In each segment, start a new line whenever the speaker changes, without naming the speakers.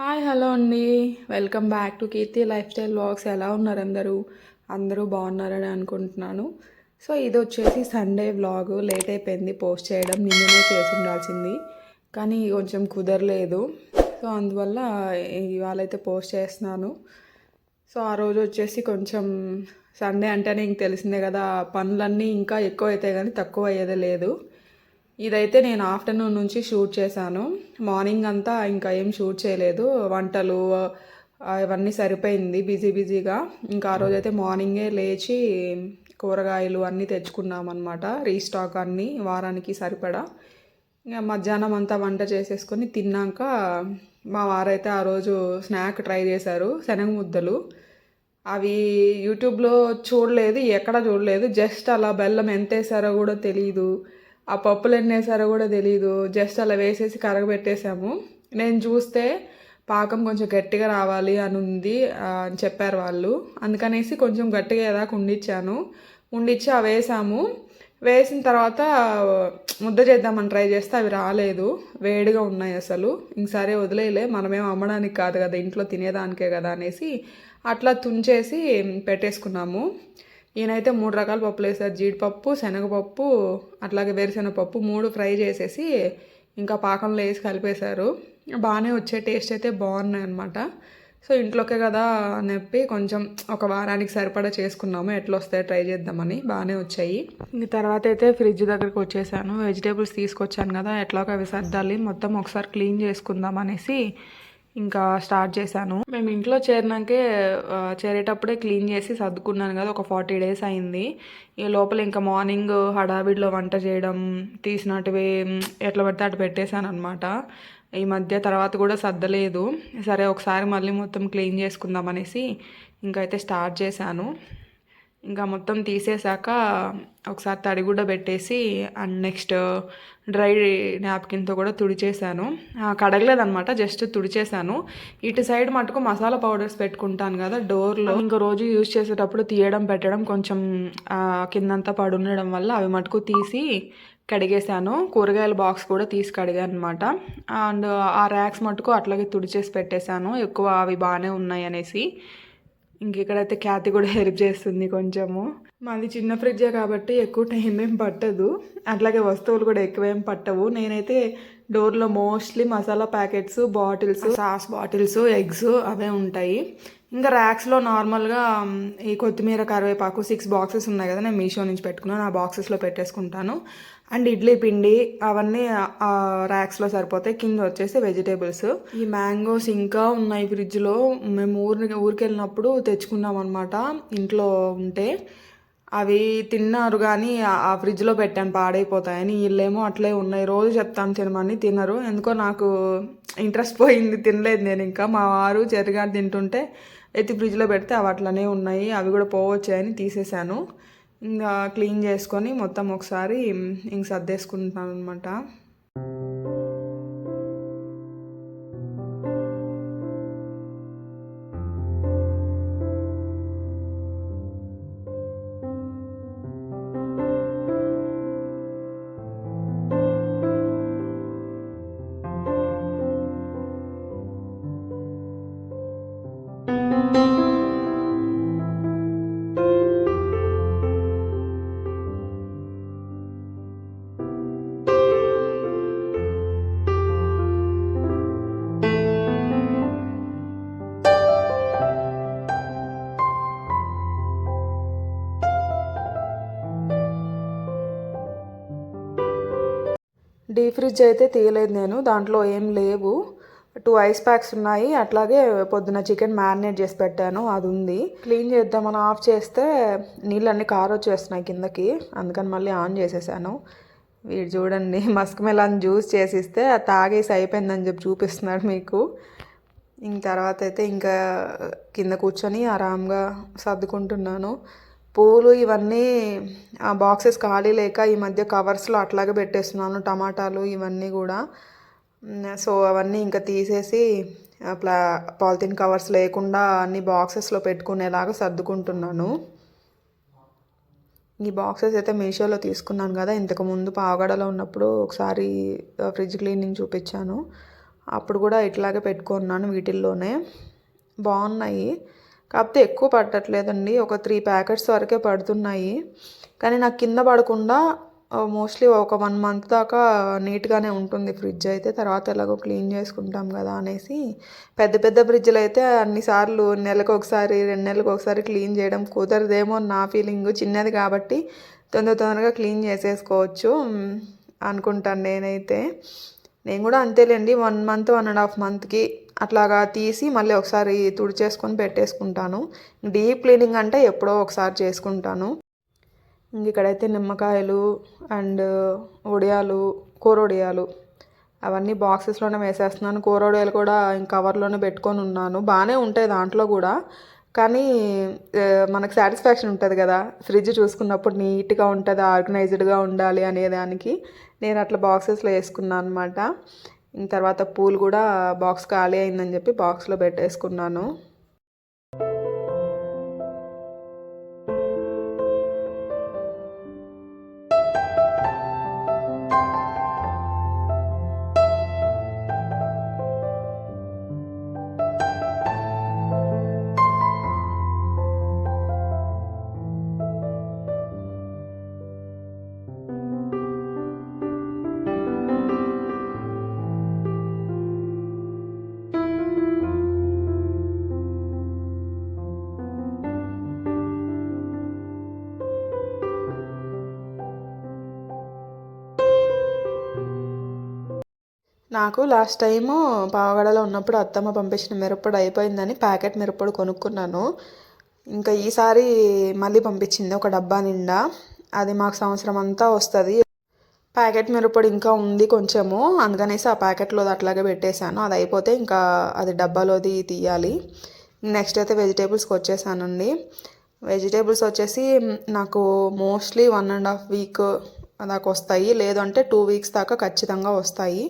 Hi hello అండి. Welcome back to Keerthi life style vlogs. ఎలా ఉన్నారు అందరూ? అందరూ బాగున్నారని అనుకుంటున్నాను. సో ఇది వచ్చేసి సండే వ్లాగ్. లేట్ అయిపోయింది పోస్ట్ చేయడం. నిన్ననే చేసి ఉండాల్సింది కానీ కొంచెం కుదరలేదు. సో అందువల్ల ఇవాళ అయితే పోస్ట్ చేస్తున్నాను. సో ఆ రోజు వచ్చేసి కొంచెం సండే అంటేనే ఇంక తెలిసిందే కదా, పనులన్నీ ఇంకా ఎక్కువ అవుతాయి కానీ తక్కువ అయ్యేదే లేదు. ఇదైతే నేను ఆఫ్టర్నూన్ నుంచి షూట్ చేశాను. మార్నింగ్ అంతా ఇంకా ఏం షూట్ చేయలేదు. వంటలు అవన్నీ సరిపోయింది బిజీగా. ఇంకా ఆ రోజైతే మార్నింగే లేచి కూరగాయలు అన్నీ తెచ్చుకున్నాం అనమాట. రీస్టాక్ అన్నీ వారానికి సరిపడా. ఇంకా మధ్యాహ్నం అంతా వంట చేసేసుకొని తిన్నాక మా వారైతే ఆ రోజు స్నాక్ ట్రై చేశారు, శనగ ముద్దలు. అవి యూట్యూబ్లో చూడలేదు, ఎక్కడ చూడలేదు. జస్ట్ అలా బెల్లం ఎంత వేసారో కూడా తెలియదు, ఆ పప్పులు ఎన్ని వేసారో కూడా తెలియదు. జస్ట్ అలా వేసేసి కరగబెట్టేసాము. నేను చూస్తే పాకం కొంచెం గట్టిగా రావాలి అని ఉంది అని చెప్పారు వాళ్ళు. అందుకనేసి కొంచెం గట్టిగా ఏదాకా ఉండిచ్చి అవి వేసాము. వేసిన తర్వాత ముద్ద చేద్దామని ట్రై చేస్తే అవి రాలేదు, వేడిగా ఉన్నాయి అసలు. ఇంకసారి వదిలేయలే, మనమేం అమ్మడానికి కాదు కదా, ఇంట్లో తినేదానికే కదా అనేసి అట్లా తుంచేసి పెట్టేసుకున్నాము. ఈయనైతే 3 రకాల పప్పులు వేసారు. జీడిపప్పు, శనగపప్పు, అట్లాగే వేరుశనగపప్పు 3 ఫ్రై చేసేసి ఇంకా పాకంలో వేసి కలిపేశారు. బాగానే వచ్చే టేస్ట్ అయితే బాగున్నాయి అనమాట. సో ఇంట్లోకే కదా చెప్పి కొంచెం ఒక వారానికి సరిపడా చేసుకున్నాము. ఎట్లా వస్తాయో ట్రై చేద్దామని. బాగానే వచ్చాయి. ఇంక తర్వాత అయితే ఫ్రిడ్జ్ దగ్గరికి వచ్చేసాను. వెజిటేబుల్స్ తీసుకొచ్చాను కదా, ఎట్లాగో అవి సర్దాలి, మొత్తం ఒకసారి క్లీన్ చేసుకుందాం అనేసి ఇంకా స్టార్ట్ చేశాను. మేము ఇంట్లో చేరేటప్పుడే క్లీన్ చేసి సర్దుకున్నాను కదా, ఒక 40 days అయింది. ఈ లోపల ఇంకా మార్నింగ్ హడావిడిలో వంట చేయడం, తీసినట్టువి ఎట్లా పడితే అటు పెట్టేశాను అనమాట. ఈ మధ్య తర్వాత కూడా సర్దలేదు. సరే ఒకసారి మళ్ళీ మొత్తం క్లీన్ చేసుకుందాం అనేసి ఇంకైతే స్టార్ట్ చేశాను. ఇంకా మొత్తం తీసేశాక ఒకసారి తడిగుడ్డ పెట్టేసి అండ్ నెక్స్ట్ డ్రై నాప్కిన్తో కూడా తుడిచేసాను. కడగలేదనమాట, జస్ట్ తుడిచేసాను. ఇటు సైడ్ మటుకు మసాలా పౌడర్స్ పెట్టుకుంటాను కదా డోర్లో, ఇంకో రోజు యూజ్ చేసేటప్పుడు తీయడం పెట్టడం కొంచెం కిందంతా పడుండడం వల్ల అవి మటుకు తీసి కడిగేసాను. కూరగాయల బాక్స్ కూడా తీసి కడిగాను అనమాట. అండ్ ఆ ర్యాక్స్ మటుకు అట్లాగే తుడిచేసి పెట్టేశాను, ఎక్కువ అవి బాగానే ఉన్నాయి అనేసి. ఇంక ఇక్కడైతే ఖ్యాతి కూడా హెల్ప్ చేస్తుంది కొంచెము. మాది చిన్న ఫ్రిడ్జే కాబట్టి ఎక్కువ టైం ఏం పట్టదు, అట్లాగే వస్తువులు కూడా ఎక్కువేం పట్టవు. నేనైతే డోర్లో mostly masala packets, bottles, sauce bottles, eggs అవే ఉంటాయి. ఇంకా ర్యాక్స్లో నార్మల్గా ఈ కొత్తిమీర, కరివేపాకు 6 బాక్సెస్ ఉన్నాయి కదా, నేను మీషో నుంచి పెట్టుకున్నాను. ఆ బాక్సెస్లో పెట్టేసుకుంటాను. అండ్ ఇడ్లీ పిండి అవన్నీ ర్యాక్స్లో సరిపోతాయి. కింద వచ్చేసి వెజిటేబుల్స్. ఈ మ్యాంగోస్ ఇంకా ఉన్నాయి ఫ్రిడ్జ్లో. మేము ఊరికి వెళ్ళినప్పుడు తెచ్చుకున్నాం అనమాట, ఇంట్లో ఉంటే. అవి తిన్నారు కానీ ఆ ఫ్రిడ్జ్లో పెట్టాను పాడైపోతాయని. వీళ్ళేమో అట్లే ఉన్నాయి, రోజు చెప్తాను తినమని, తినరు. ఎందుకో నాకు ఇంట్రెస్ట్ పోయింది, తినలేదు నేను. ఇంకా మా వారు చెరిగాడు తింటుంటే ఎత్తి ఫ్రిడ్జ్లో పెడితే అవి అట్లనే ఉన్నాయి. అవి కూడా పోవచ్చాయని తీసేసాను. ఇంకా క్లీన్ చేసుకొని మొత్తం ఒకసారి ఇంక సర్దేసుకుంటాను అనమాట. డీప్ ఫ్రిడ్జ్ అయితే తీయలేదు నేను, దాంట్లో ఏం లేవు. 2 ఐస్ ప్యాక్స్ ఉన్నాయి. అట్లాగే పొద్దున చికెన్ మ్యారినేట్ చేసి పెట్టాను, అది ఉంది. క్లీన్ చేద్దామని ఆఫ్ చేస్తే నీళ్ళన్నీ కారొచ్చేస్తున్నాయి కిందకి, అందుకని మళ్ళీ ఆన్ చేసేసాను. వీడు చూడండి, మస్క్ మెలాన్ జ్యూస్ చేసిస్తే అది తాగేసి అయిపోయిందని చెప్పి చూపిస్తున్నాడు మీకు. ఇంక తర్వాత అయితే ఇంకా కింద కూర్చొని ఆరాంగా సర్దుకుంటున్నాను. పూలు ఇవన్నీ ఆ బాక్సెస్ ఖాళీ లేక ఈ మధ్య కవర్స్లో అట్లాగే పెట్టేస్తున్నాను, టమాటాలు ఇవన్నీ కూడా. సో అవన్నీ ఇంకా తీసేసి పాలిథిన్ కవర్స్ లేకుండా అన్ని బాక్సెస్లో పెట్టుకునేలాగా సర్దుకుంటున్నాను. ఈ బాక్సెస్ అయితే మీషోలో తీసుకున్నాను కదా, ఇంతకుముందు పావగడలో ఉన్నప్పుడు ఒకసారి ఫ్రిడ్జ్ క్లీనింగ్ చూపించాను. అప్పుడు కూడా ఇట్లాగే పెట్టుకున్నాను వీటిల్లోనే. బాగున్నాయి, కాకపోతే ఎక్కువ పట్టట్లేదండి, ఒక 3 ప్యాకెట్స్ వరకే పడుతున్నాయి. కానీ నాకు కింద పడకుండా మోస్ట్లీ ఒక 1 మంత్ దాకా నీట్గానే ఉంటుంది ఫ్రిడ్జ్ అయితే. తర్వాత ఎలాగో క్లీన్ చేసుకుంటాం కదా అనేసి, పెద్ద పెద్ద ఫ్రిడ్జ్లు అయితే అన్నిసార్లు నెలకు ఒకసారి 2 నెలలకు ఒకసారి క్లీన్ చేయడం కుదరదేమో నా ఫీలింగ్. చిన్నది కాబట్టి తొందరగా క్లీన్ చేసేసుకోవచ్చు అనుకుంటాను నేనైతే. నేను కూడా అంతేలేండి, 1 మంత్ 1.5 మంత్కి అట్లాగా తీసి మళ్ళీ ఒకసారి తుడిచేసుకొని పెట్టేసుకుంటాను. డీప్ క్లీనింగ్ అంటే ఎప్పుడో ఒకసారి చేసుకుంటాను. ఇక్కడైతే నిమ్మకాయలు అండ్ వడియాలు, కూర వడియాలు అవన్నీ బాక్సెస్లోనే వేసేస్తున్నాను. కూర వడియాలు కూడా కవర్లోనే పెట్టుకొని ఉన్నాను. బాగానే ఉంటాయి దాంట్లో కూడా, కానీ మనకు సాటిస్ఫాక్షన్ ఉంటుంది కదా ఫ్రిడ్జ్ చూసుకున్నప్పుడు, నీట్గా ఉంటుంది, ఆర్గనైజ్డ్గా ఉండాలి అనేదానికి నేను అట్లా బాక్సెస్లో వేసుకున్నాను అనమాట. తర్వాత పూలు కూడా బాక్స్ ఖాళీ అయిందని చెప్పి బాక్స్లో పెట్టేసుకున్నాను. నాకు లాస్ట్ టైము పావగడలో ఉన్నప్పుడు అత్తమ్మ పంపించిన మిరప్పొడి అయిపోయిందని ప్యాకెట్ మిరప్పొడి కొనుక్కున్నాను. ఇంకా ఈసారి మళ్ళీ పంపించింది ఒక డబ్బా నిండా. అది మాకు సంవత్సరం అంతా వస్తుంది. ప్యాకెట్ మిరప్పొడి ఇంకా ఉంది కొంచెము, అందుకనేసి ఆ ప్యాకెట్లో అట్లాగే పెట్టేశాను. అది అయిపోతే ఇంకా అది డబ్బాలోది తీయాలి. నెక్స్ట్ అయితే వెజిటేబుల్స్కి వచ్చేసానండి. వెజిటేబుల్స్ వచ్చేసి నాకు మోస్ట్లీ 1.5 వీక్ దాకా వస్తాయి, లేదంటే 2 వీక్స్ దాకా ఖచ్చితంగా వస్తాయి.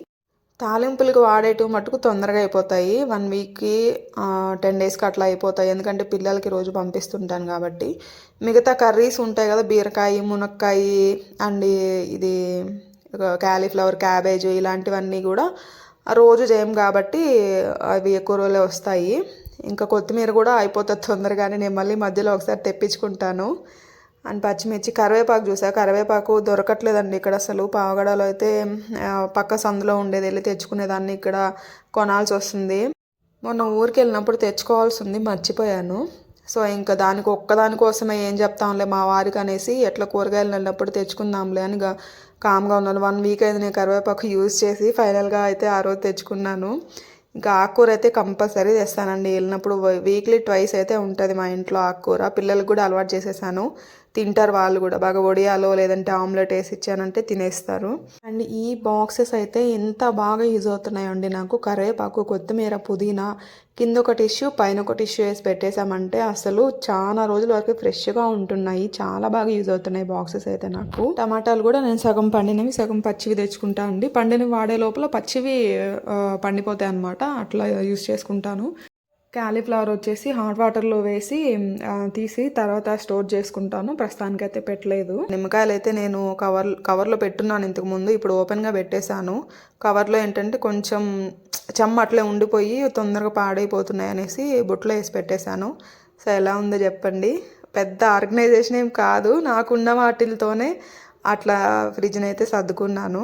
తాలింపులకు వాడేటివి మటుకు తొందరగా అయిపోతాయి, 1 వీక్కి 10 డేస్కి అట్లా అయిపోతాయి. ఎందుకంటే పిల్లలకి రోజు పంపిస్తుంటాను కాబట్టి. మిగతా కర్రీస్ ఉంటాయి కదా, బీరకాయ, మునక్కాయ అండ్ ఇది క్యాలీఫ్లవర్, క్యాబేజ్ ఇలాంటివన్నీ కూడా రోజు చేయం కాబట్టి అవి ఎక్కువ రోజులే వస్తాయి. ఇంకా కొత్తిమీర కూడా అయిపోతుంది తొందరగానే, నేను మళ్ళీ మధ్యలో ఒకసారి తెప్పించుకుంటాను. అండ్ పచ్చిమిర్చి, కరివేపాకు చూసా, కరివేపాకు దొరకట్లేదండి ఇక్కడ అసలు. పావగడలో అయితే పక్క సందులో ఉండేది, వెళ్ళి తెచ్చుకునేదాన్ని, ఇక్కడ కొనాల్సి వస్తుంది. మొన్న ఊరికి వెళ్ళినప్పుడు తెచ్చుకోవాల్సి ఉంది, మర్చిపోయాను. సో ఇంకా ఒక్కదానికోసమే ఏం చెప్తాంలే మా వారికి అనేసి, ఎట్లా కూరగాయలు వెళ్ళినప్పుడు తెచ్చుకుందాంలే అని కామ్గా ఉన్నాను. 1 వీక్ అయితే నేను కరివేపాకు యూజ్ చేసి ఫైనల్గా అయితే ఆ రోజు తెచ్చుకున్నాను. ఇంకా ఆకుకూర అయితే కంపల్సరీ తెస్తానండి వెళ్ళినప్పుడు. వీక్లీ 2 అయితే ఉంటుంది మా ఇంట్లో ఆకుకూర. పిల్లలకు కూడా అలవాటు చేసేసాను, తింటారు వాళ్ళు కూడా. బాగా వడియాలో లేదంటే ఆమ్లెట్ వేసి ఇచ్చానంటే తినేస్తారు. అండ్ ఈ బాక్సెస్ అయితే ఎంత బాగా యూజ్ అవుతున్నాయండి నాకు. కరివేపాకు, కొత్తిమీర, పుదీనా కింద ఒక టిష్యూ పైన ఒక టిష్యూ వేసి పెట్టేశామంటే అసలు చాలా రోజుల వరకు ఫ్రెష్గా ఉంటున్నాయి. చాలా బాగా యూజ్ అవుతున్నాయి బాక్సెస్ అయితే నాకు. టమాటాలు కూడా నేను సగం పండినవి సగం పచ్చివి తెచ్చుకుంటా అండి. పండినవి వాడే లోపల పచ్చివి పండిపోతాయి అన్నమాట, అట్లా యూజ్ చేసుకుంటాను. క్యాలీఫ్లవర్ వచ్చేసి హాట్ వాటర్లో వేసి తీసి తర్వాత స్టోర్ చేసుకుంటాను. ప్రస్తుతానికైతే పెట్టలేదు. నిమ్మకాయలు అయితే నేను కవర్లో పెట్టున్నాను ఇంతకుముందు, ఇప్పుడు ఓపెన్గా పెట్టేశాను. కవర్లో ఏంటంటే కొంచెం చెమ్మ అట్లే ఉండిపోయి తొందరగా పాడైపోతున్నాయి అనేసి బుట్టలో వేసి పెట్టేశాను. సో ఎలా ఉందో చెప్పండి. పెద్ద ఆర్గనైజేషన్ ఏం కాదు, నాకున్న వాటితోనే అట్లా ఫ్రిడ్జ్ని అయితే సర్దుకున్నాను.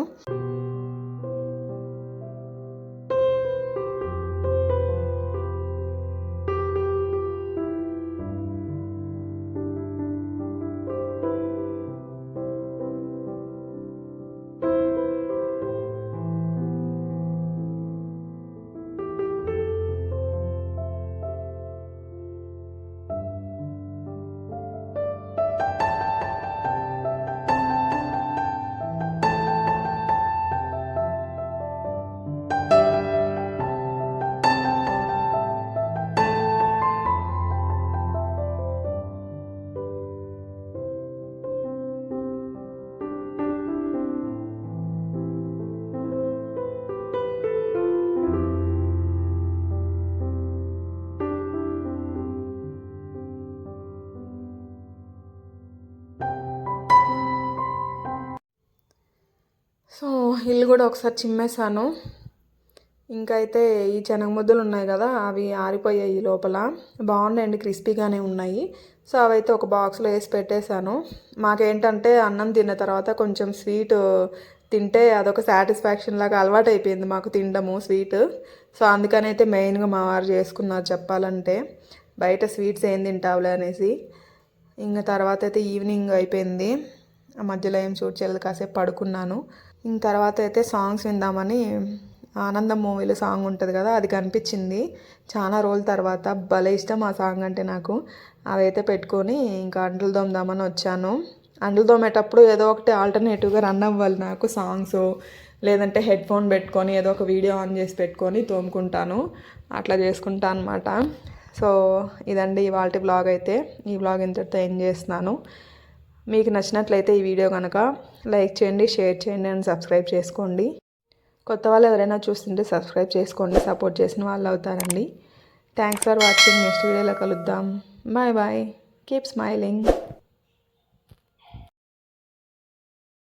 సో ఇల్లు కూడా ఒకసారి చిమ్మేశాను. ఇంకా అయితే ఈ శనగ ముద్దలు ఉన్నాయి కదా, అవి ఆరిపోయాయి లోపల. బాగున్నాయండి, క్రిస్పీగానే ఉన్నాయి. సో అవైతే ఒక బాక్స్లో వేసి పెట్టేశాను. మాకేంటంటే అన్నం తిన్న తర్వాత కొంచెం స్వీట్ తింటే అదొక సాటిస్ఫాక్షన్ లాగా అలవాటు అయిపోయింది మాకు తినడము స్వీట్. సో అందుకని అయితే మెయిన్గా మా వారు చేసుకున్నారు చెప్పాలంటే. బయట స్వీట్స్ ఏం తింటావులే అనేసి. ఇంకా తర్వాత అయితే ఈవినింగ్ అయిపోయింది. ఆ మధ్యలో ఏం చూడలేదు, కాసేపు పడుకున్నాను. ఇంక తర్వాత అయితే సాంగ్స్ విందామని ఆనందం మూవీలో సాంగ్ ఉంటుంది కదా, అది కనిపించింది. చాలా రోజుల తర్వాత. భలే ఇష్టం ఆ సాంగ్ అంటే నాకు. అదైతే పెట్టుకొని ఇంకా అంట్లు తోముదామని వచ్చాను. అంట్లు తోమేటప్పుడు ఏదో ఒకటి ఆల్టర్నేటివ్గా రన్ అవ్వాలి నాకు సాంగ్స్, లేదంటే హెడ్ ఫోన్ పెట్టుకొని ఏదో ఒక వీడియో ఆన్ చేసి పెట్టుకొని తోముకుంటాను. అట్లా చేసుకుంటాను అనమాట. సో ఇదండి ఇవాల్టి వ్లాగ్ అయితే. ఈ వ్లాగ్ ఇంతటితో ఎండ్ చేస్తున్నాను. మీకు నచ్చినట్లయితే ఈ వీడియో కనుక లైక్ చేయండి, షేర్ చేయండి అండ్ సబ్స్క్రైబ్ చేసుకోండి. కొత్త వాళ్ళు ఎవరైనా చూస్తుంటే సబ్స్క్రైబ్ చేసుకోండి, సపోర్ట్ చేసిన వాళ్ళు అవుతారండి. Thanks for watching. నెక్స్ట్ వీడియోలో కలుద్దాం. Bye bye. Keep smiling.